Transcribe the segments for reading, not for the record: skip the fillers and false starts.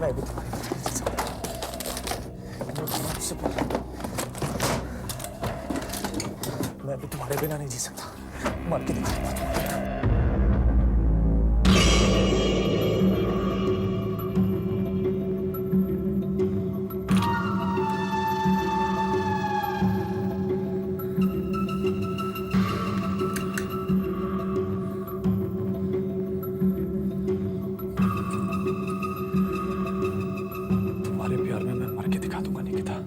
मैं भी तुम्हारे मैं भी तुम्हारे बिना नहीं जी सकता। मर के दिखाऊंगा। तुम्हारे प्यार में मैं मर के दिखा दूंगा निकिता।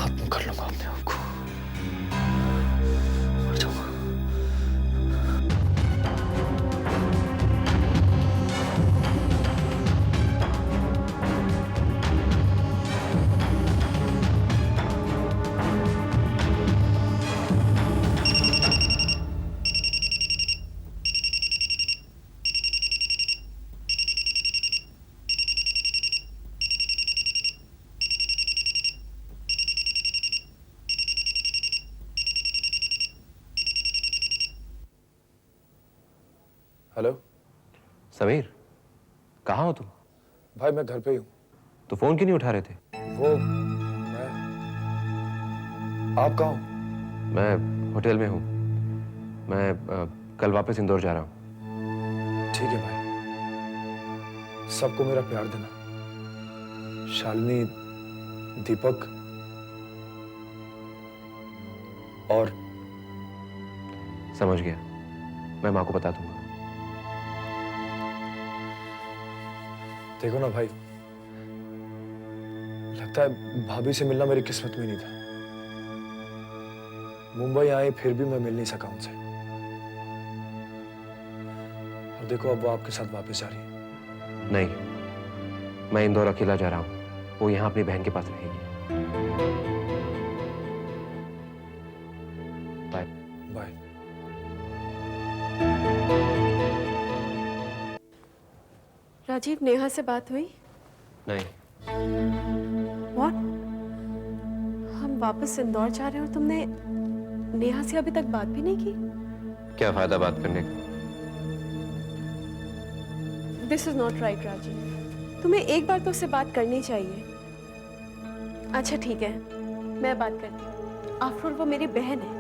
खत्म कर लूंगा अपने आप को। मर जाऊंगा। हेलो समीर, कहाँ हो तुम? भाई, मैं घर पे ही हूँ। तो फोन क्यों नहीं उठा रहे थे? वो आप कहाँ हो? मैं होटल में हूँ। मैं कल वापस इंदौर जा रहा हूँ। ठीक है भाई, सबको मेरा प्यार देना। शालिनी, दीपक और समझ गया, मैं माँ को बता दूंगा। देखो ना भाई, लगता है भाभी से मिलना मेरी किस्मत में नहीं था। मुंबई आए फिर भी मैं मिल नहीं सका उनसे। और देखो, अब वो आपके साथ वापस जा रही है। नहीं, मैं इंदौर अकेला जा रहा हूँ। वो यहाँ अपनी बहन के पास रहेगी। बाय। बाय। राजीव, नेहा से बात हुई? नहीं। What? हम वापस इंदौर जा रहे हैं और तुमने नेहा से अभी तक बात भी नहीं की? क्या फायदा बात करने का? This is not right, Rajiv. तुम्हें एक बार तो उससे बात करनी चाहिए। अच्छा ठीक है, मैं बात करती हूँ। आफ्टर ऑल वो मेरी बहन है।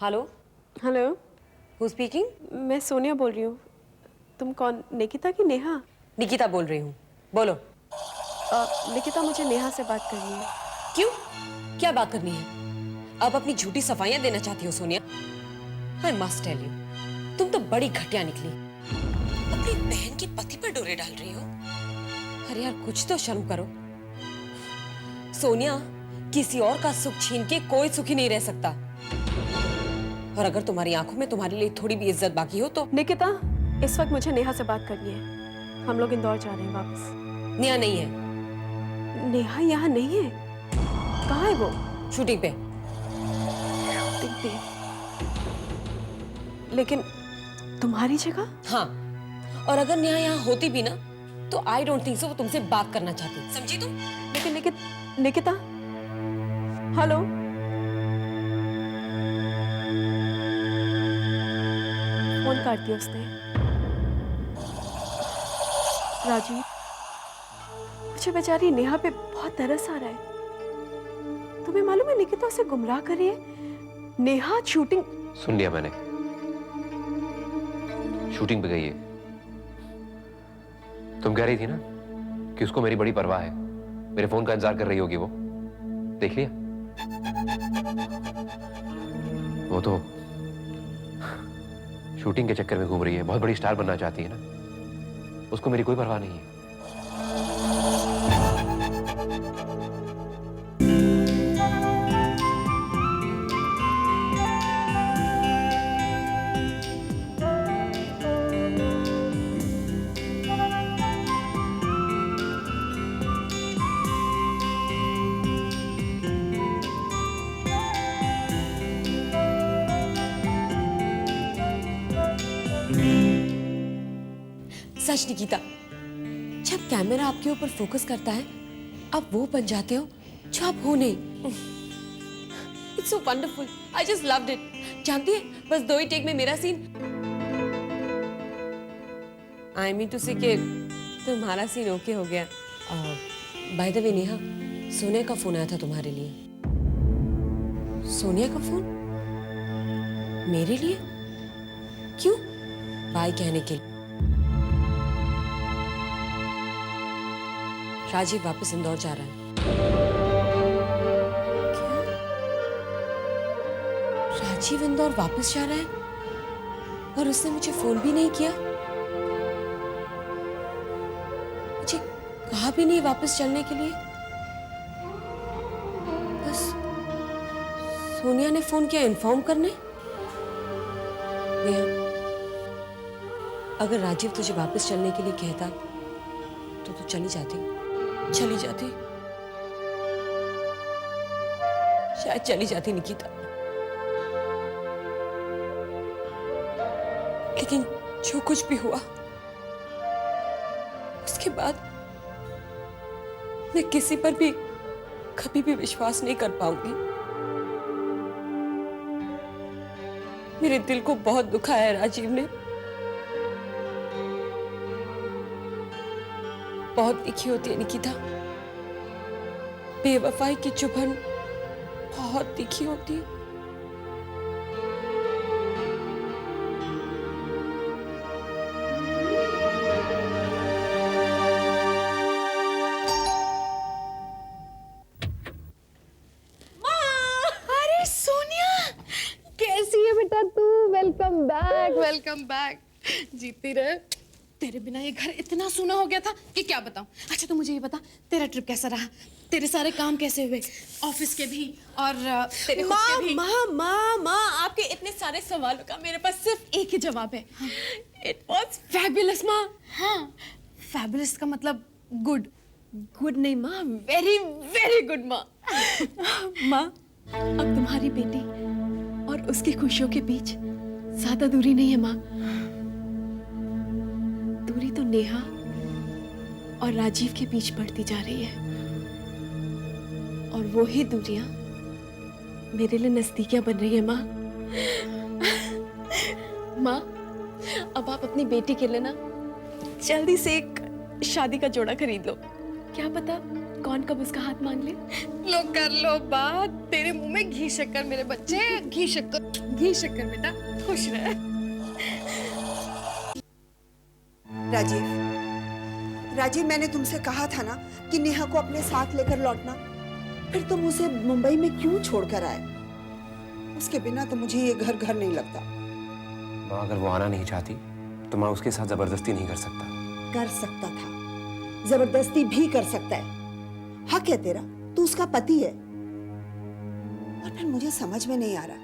हेलो। हेलो। Who speaking? मैं सोनिया बोल रही हूँ। तुम कौन, निकिता की नेहा? निकिता बोल रही हूँ, बोलो। निकिता, मुझे नेहा से बात करनी है। क्यों, क्या बात करनी है? अब अपनी झूठी सफाइयां देना चाहती हो Sonia? I must tell you, तुम तो बड़ी घटिया निकली। अपनी बहन के पति पर डोरे डाल रही हो। अरे यार, कुछ तो शर्म करो। सोनिया, किसी और का सुख छीन के कोई सुखी नहीं रह सकता। और अगर तुम्हारी आंखों में तुम्हारे लिए थोड़ी भी इज्जत बाकी हो तो। निकिता, इस वक्त मुझे नेहा से बात करनी है। हम लोग इंदौर जा रहे हैं वापस। नेहा नहीं है। नेहा यहाँ नहीं है? कहाँ है वो? शूटिंग पे। शूटिंग पे? लेकिन तुम्हारी जगह? हाँ, और अगर नेहा यहाँ होती भी ना तो आई डोंट थिंक सो वो तुमसे बात करना चाहती। समझी तुम? लेकिन निकिता, हेलो। फोन काट दिया उसने। राजीव, मुझे बेचारी नेहा पे बहुत तरस आ रहा है। तुम्हें मालूम है निकिता उसे गुमराह कर रही है? नेहा शूटिंग। सुन लिया मैंने, शूटिंग पे गई है। तुम कह रही थी ना कि उसको मेरी बड़ी परवाह है, मेरे फोन का इंतजार कर रही होगी वो। देख लिया? वो तो शूटिंग के चक्कर में घूम रही है, बहुत बड़ी स्टार बनना चाहती है ना, उसको मेरी कोई परवाह नहीं है। सच निकिता, जब कैमरा आपके ऊपर फोकस करता है आप वो बन जाते हो जो आप हो नहीं। It's so wonderful, I just loved it. जानती है, बस 2 ही टेक में मेरा सीन, आई मीन टू से कि तुम्हारा सीन ओके हो गया। By the way Neha, Sonia का फोन आया था तुम्हारे लिए। सोनिया का फोन? मेरे लिए? क्यों? बाय कहने के लिए। राजीव वापस इंदौर जा रहा है। क्या? राजीव इंदौर वापस जा रहा है और उसने मुझे फोन भी नहीं किया, मुझे कहा भी नहीं वापस चलने के लिए। बस सोनिया ने फोन किया इन्फॉर्म करने। नेहा, अगर राजीव तुझे वापस चलने के लिए कहता तो तू चली जाती, शायद चली जाती निकिता। लेकिन जो कुछ भी हुआ उसके बाद मैं किसी पर भी कभी भी विश्वास नहीं कर पाऊंगी। मेरे दिल को बहुत दुखाया है राजीव ने, बहुत लिखी होती है निकिता, बेवफाई की चुभन बहुत तीखी होती है। अरे सोनिया, कैसी है बेटा तू? Welcome back, welcome back. जीती रहे। तेरे बिना ये घर इतना सूना हो गया था कि क्या बताऊं। अच्छा तो मुझे ये बता, तेरा ट्रिप कैसा रहा? तेरे सारे काम कैसे हुए? ऑफिस के भी और तेरे खुद के भी। माँ, आपके इतने सारे सवालों का मेरे पास सिर्फ एक ही जवाब है। It was fabulous, माँ। हाँ, फैबुलस का मतलब गुड। गुड नहीं माँ, वेरी वेरी गुड माँ। माँ, अब तुम्हारी बेटी और उसकी खुशियों के बीच ज्यादा दूरी नहीं है माँ। दूरी तो नेहा और राजीव के बीच बढ़ती जा रही है, और वो ही दूरियां मेरे लिए नजदीकियां बन रही है माँ। माँ, अब आप अपनी बेटी के लिए ना जल्दी से एक शादी का जोड़ा खरीद लो। क्या पता कौन कब उसका हाथ मांग ले। लो कर लो बात। तेरे मुंह में घी शक्कर मेरे बच्चे, घी शक्कर बेटा। खुश रहे। राजीव, मैंने तुमसे कहा था ना कि नेहा को अपने साथ लेकर लौटना। फिर तुम उसे मुंबई में क्यों छोड़कर आए? उसके बिना तो मुझे ये घर घर नहीं लगता। माँ, अगर वो आना नहीं चाहती तो मैं उसके साथ जबरदस्ती नहीं कर सकता। कर सकता था, जबरदस्ती भी कर सकता है। हक है तेरा, तू उसका पति है। और फिर मुझे समझ में नहीं आ रहा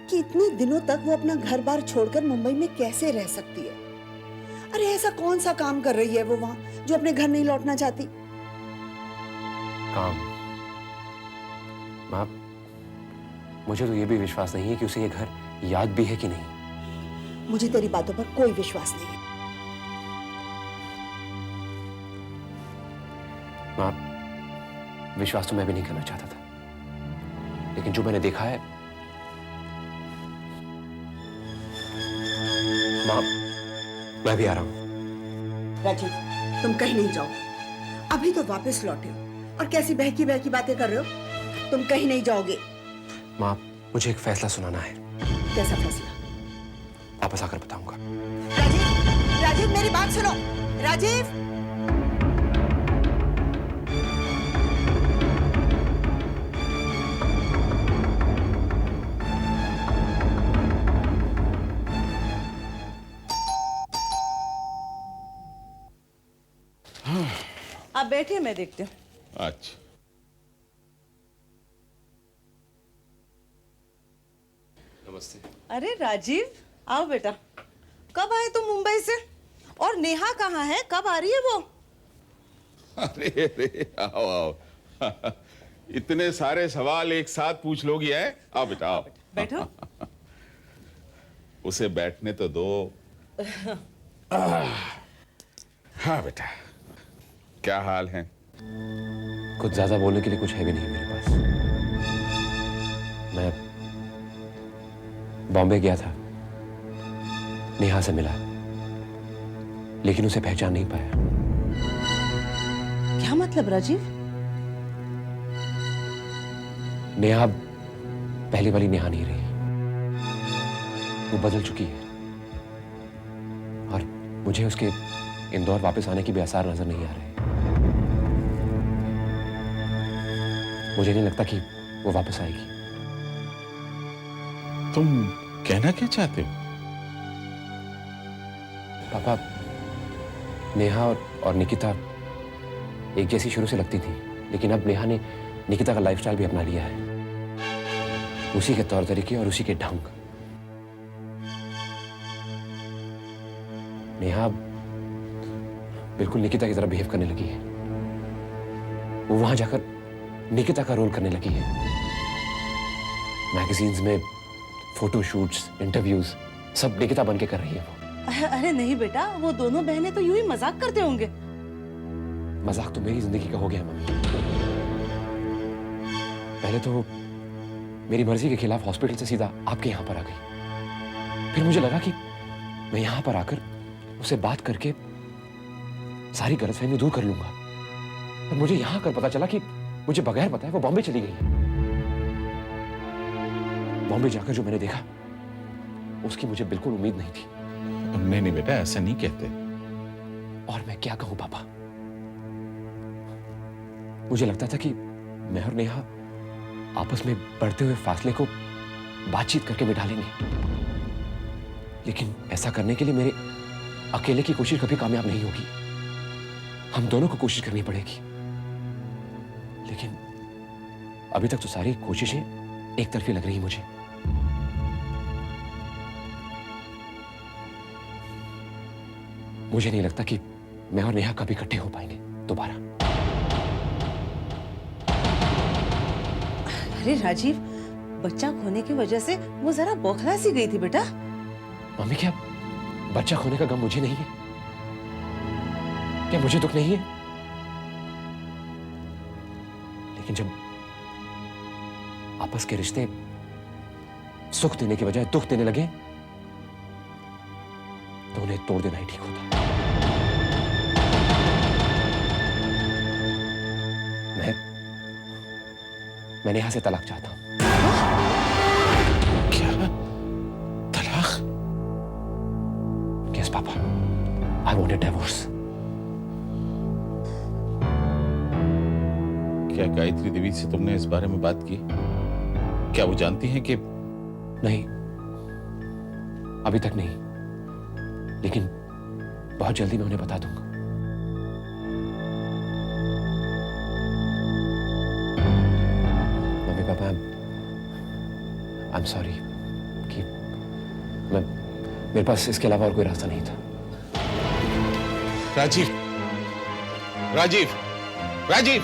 कि इतने दिनों तक वो अपना घर बार छोड़कर मुंबई में कैसे रह सकती है। अरे ऐसा कौन सा काम कर रही है वो वहां जो अपने घर नहीं लौटना चाहती? काम? माँ, मुझे तो ये भी विश्वास नहीं है कि उसे ये घर याद भी है कि नहीं। मुझे तेरी बातों पर कोई विश्वास नहीं है। माँ, विश्वास तो मैं भी नहीं करना चाहता था, लेकिन जो मैंने देखा है। माँ, मैं भी आ रहा हूँ। राजीव, तुम कहीं नहीं जाओ। अभी तो वापस लौटे हो और कैसी बहकी बहकी बातें कर रहे हो? तुम कहीं नहीं जाओगे। माँ, मुझे एक फैसला सुनाना है। कैसा फैसला? वापस आकर बताऊंगा। राजीव, राजीव मेरी बात सुनो। राजीव, आप बैठिए, मैं देखती हूँ। अच्छा, नमस्ते। अरे राजीव, आओ बेटा। कब आए तुम मुंबई से? और नेहा कहाँ है? कब आ रही है वो? अरे अरे, आओ आओ। इतने सारे सवाल एक साथ पूछ लोगी है? आओ बेटा, आओ। बैठो। उसे बैठने तो दो। हाँ बेटा, क्या हाल है? कुछ ज्यादा बोलने के लिए कुछ है भी नहीं मेरे पास। मैं बॉम्बे गया था, नेहा से मिला, लेकिन उसे पहचान नहीं पाया। क्या मतलब राजीव? नेहा पहली वाली नेहा नहीं रही, वो बदल चुकी है और मुझे उसके इंदौर वापस आने की भी आसार नजर नहीं आ रहे। मुझे नहीं लगता कि वो वापस आएगी। तुम कहना क्या चाहते हो? पापा, नेहा और निकिता एक जैसी शुरू से लगती थी, लेकिन अब नेहा ने निकिता का लाइफस्टाइल भी अपना लिया है, उसी के तौर तरीके और उसी के ढंग। नेहा बिल्कुल निकिता की तरह बिहेव करने लगी है। वो वहां जाकर निकिता का रोल करने लगी है। मैगजीन्स में फोटो शूट्स, इंटरव्यूज सब निकिता बन के कर रही है वो। अरे नहीं बेटा, वो दोनों बहनें तो यूं ही मजाक करते होंगे। मजाक तो मेरी जिंदगी का हो गया मम्मी। पहले तो मेरी मर्जी के खिलाफ हॉस्पिटल से सीधा आपके यहां पर आ गई, फिर मुझे लगा कि मैं यहां पर आकर उससे बात करके सारी गलतफहमी दूर कर लूंगा, पर मुझे यहां आकर पता चला कि मुझे बगैर बताए वो बॉम्बे चली गई। बॉम्बे जाकर जो मैंने देखा उसकी मुझे बिल्कुल उम्मीद नहीं थी। नहीं नहीं बेटा, ऐसा नहीं कहते। और मैं क्या कहूं पापा, मुझे लगता था कि मैं और नेहा आपस में बढ़ते हुए फासले को बातचीत करके मिटा लेंगे, लेकिन ऐसा करने के लिए मेरे अकेले की कोशिश कभी कामयाब नहीं होगी। हम दोनों को कोशिश करनी पड़ेगी, लेकिन अभी तक तो सारी कोशिशें एक तरफी लग रही मुझे। मुझे नहीं लगता कि मैं और नेहा कभी इकट्ठे हो पाएंगे दोबारा। अरे राजीव, बच्चा खोने की वजह से वो जरा बौखला सी गई थी बेटा। मम्मी, क्या बच्चा खोने का गम मुझे नहीं है? क्या मुझे दुख नहीं है? लेकिन जब आपस के रिश्ते सुख देने के बजाय दुख देने लगे तो उन्हें तोड़ देना ही ठीक होता। मैं नेहा से तलाक चाहता हूं। क्या? तलाक? Yes papa, I want a divorce. क्या गायत्री देवी से तुमने इस बारे में बात की? क्या वो जानती हैं कि? नहीं, अभी तक नहीं, लेकिन बहुत जल्दी मैं उन्हें बता दूंगा। Mummy papa, I am sorry कि मेरे पास इसके अलावा और कोई रास्ता नहीं था। राजीव, राजीव, राजीव!